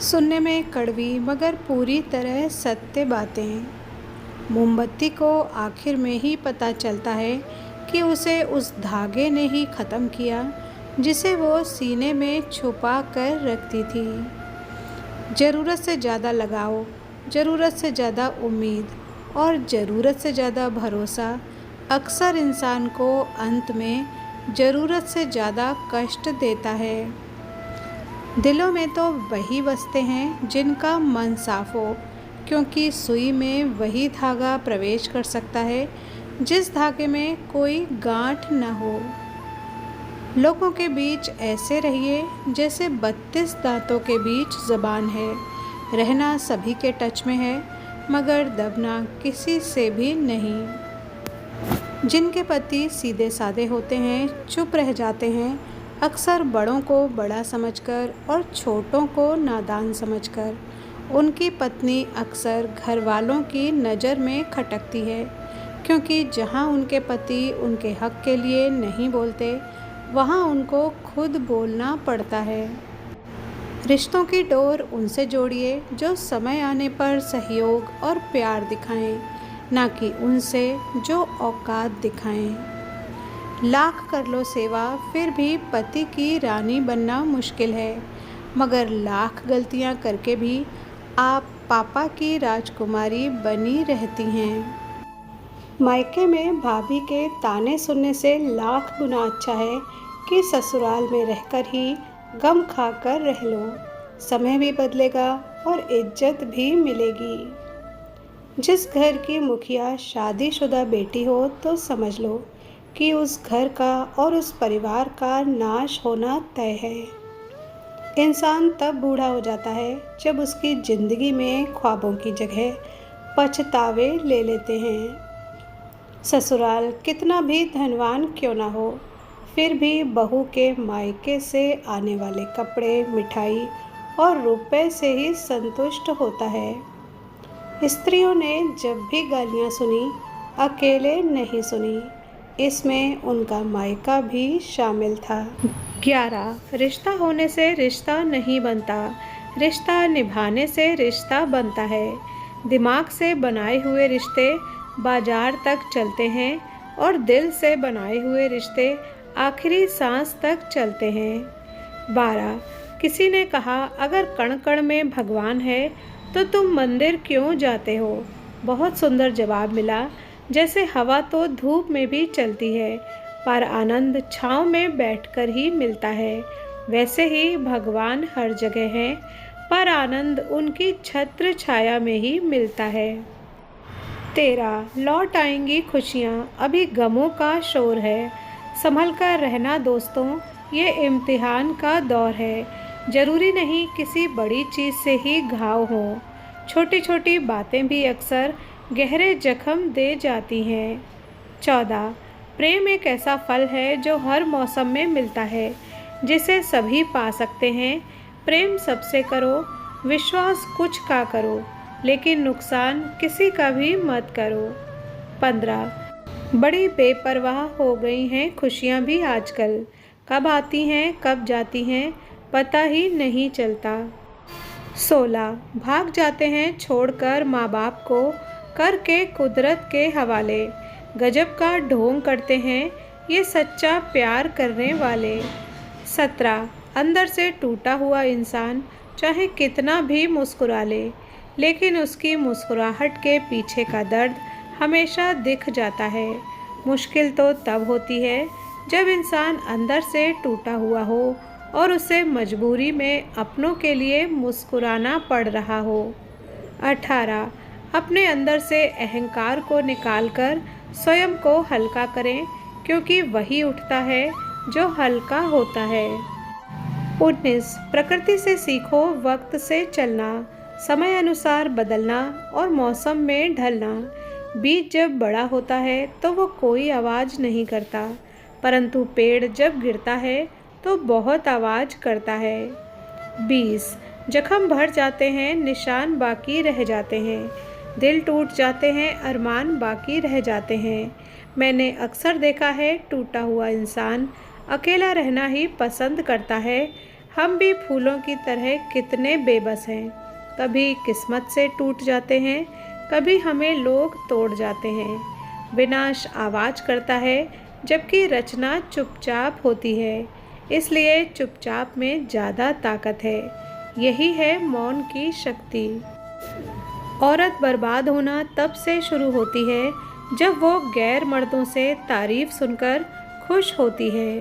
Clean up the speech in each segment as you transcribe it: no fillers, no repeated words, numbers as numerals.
सुनने में कड़वी मगर पूरी तरह सत्य बातें। मोमबत्ती को आखिर में ही पता चलता है कि उसे उस धागे ने ही ख़त्म किया जिसे वो सीने में छुपा कर रखती थी। ज़रूरत से ज़्यादा लगाव, ज़रूरत से ज़्यादा उम्मीद और ज़रूरत से ज़्यादा भरोसा अक्सर इंसान को अंत में ज़रूरत से ज़्यादा कष्ट देता है। दिलों में तो वही बसते हैं जिनका मन साफ हो, क्योंकि सुई में वही धागा प्रवेश कर सकता है जिस धागे में कोई गांठ न हो। लोगों के बीच ऐसे रहिए जैसे 32 दांतों के बीच ज़बान है। रहना सभी के टच में है मगर दबना किसी से भी नहीं। जिनके पति सीधे साधे होते हैं, चुप रह जाते हैं, अक्सर बड़ों को बड़ा समझकर और छोटों को नादान समझकर, उनकी पत्नी अक्सर घर वालों की नज़र में खटकती है, क्योंकि जहाँ उनके पति उनके हक के लिए नहीं बोलते वहाँ उनको खुद बोलना पड़ता है। रिश्तों की डोर उनसे जोड़िए जो समय आने पर सहयोग और प्यार दिखाएं, ना कि उनसे जो औकात दिखाएं। लाख कर लो सेवा फिर भी पति की रानी बनना मुश्किल है, मगर लाख गलतियां करके भी आप पापा की राजकुमारी बनी रहती हैं। मायके में भाभी के ताने सुनने से लाख गुना अच्छा है कि ससुराल में रहकर ही गम खाकर रह लो। समय भी बदलेगा और इज्जत भी मिलेगी। जिस घर की मुखिया शादीशुदा बेटी हो तो समझ लो कि उस घर का और उस परिवार का नाश होना तय है। इंसान तब बूढ़ा हो जाता है जब उसकी ज़िंदगी में ख्वाबों की जगह पछतावे ले लेते हैं। ससुराल कितना भी धनवान क्यों ना हो, फिर भी बहू के मायके से आने वाले कपड़े, मिठाई और रुपए से ही संतुष्ट होता है। स्त्रियों ने जब भी गालियाँ सुनी, अकेले नहीं सुनी, इसमें उनका मायका भी शामिल था। 11 रिश्ता होने से रिश्ता नहीं बनता, रिश्ता निभाने से रिश्ता बनता है। दिमाग से बनाए हुए रिश्ते बाजार तक चलते हैं और दिल से बनाए हुए रिश्ते आखिरी सांस तक चलते हैं। 12 किसी ने कहा अगर कण कण में भगवान है तो तुम मंदिर क्यों जाते हो। बहुत सुंदर जवाब मिला, जैसे हवा तो धूप में भी चलती है पर आनंद छाँव में बैठकर ही मिलता है, वैसे ही भगवान हर जगह हैं पर आनंद उनकी छत्र छाया में ही मिलता है। 13 लौट आएंगी खुशियाँ, अभी गमों का शोर है। संभल कर रहना दोस्तों, ये इम्तिहान का दौर है। ज़रूरी नहीं किसी बड़ी चीज़ से ही घाव हो, छोटी छोटी बातें भी अक्सर गहरे जख्म दे जाती हैं। 14 प्रेम एक ऐसा फल है जो हर मौसम में मिलता है, जिसे सभी पा सकते हैं। प्रेम सबसे करो, विश्वास कुछ का करो, लेकिन नुकसान किसी का भी मत करो। 15 बड़ी बेपरवाह हो गई हैं खुशियाँ भी आजकल, कब आती हैं कब जाती हैं पता ही नहीं चलता। 16 भाग जाते हैं छोड़कर माँ बाप को, करके कुदरत के हवाले। गजब का ढोंग करते हैं ये सच्चा प्यार करने वाले। 17 अंदर से टूटा हुआ इंसान चाहे कितना भी मुस्कुरा ले, लेकिन उसकी मुस्कुराहट के पीछे का दर्द हमेशा दिख जाता है। मुश्किल तो तब होती है जब इंसान अंदर से टूटा हुआ हो और उसे मजबूरी में अपनों के लिए मुस्कुराना पड़ रहा हो। 18 अपने अंदर से अहंकार को निकालकर स्वयं को हल्का करें, क्योंकि वही उठता है जो हल्का होता है। 19 प्रकृति से सीखो वक्त से चलना, समय अनुसार बदलना और मौसम में ढलना। बीज जब बड़ा होता है तो वो कोई आवाज़ नहीं करता, परंतु पेड़ जब गिरता है तो बहुत आवाज़ करता है। 20 जख्म भर जाते हैं, निशान बाकी रह जाते हैं, दिल टूट जाते हैं, अरमान बाकी रह जाते हैं। मैंने अक्सर देखा है टूटा हुआ इंसान अकेला रहना ही पसंद करता है, हम भी फूलों की तरह कितने बेबस हैं। कभी किस्मत से टूट जाते हैं, कभी हमें लोग तोड़ जाते हैं। विनाश आवाज़ करता है, जबकि रचना चुपचाप होती है। इसलिए चुपचाप में ज़्यादा ताकत है। यही है मौन की शक्ति। औरत बर्बाद होना तब से शुरू होती है जब वो गैर मर्दों से तारीफ सुनकर खुश होती है।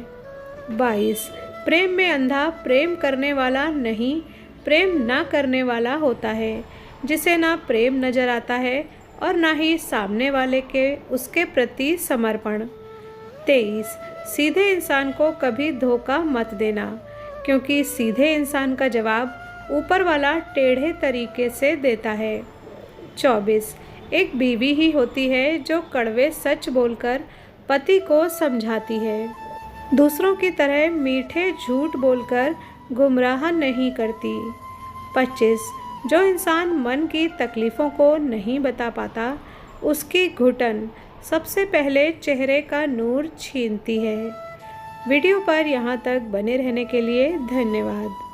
22 प्रेम में अंधा प्रेम करने वाला नहीं, प्रेम ना करने वाला होता है, जिसे ना प्रेम नज़र आता है और ना ही सामने वाले के उसके प्रति समर्पण। 23 सीधे इंसान को कभी धोखा मत देना, क्योंकि सीधे इंसान का जवाब ऊपर वाला टेढ़े तरीके से देता है। 24 एक बीवी ही होती है जो कड़वे सच बोलकर पति को समझाती है, दूसरों की तरह मीठे झूठ बोलकर गुमराह नहीं करती। 25 जो इंसान मन की तकलीफ़ों को नहीं बता पाता, उसकी घुटन सबसे पहले चेहरे का नूर छीनती है। वीडियो पर यहाँ तक बने रहने के लिए धन्यवाद।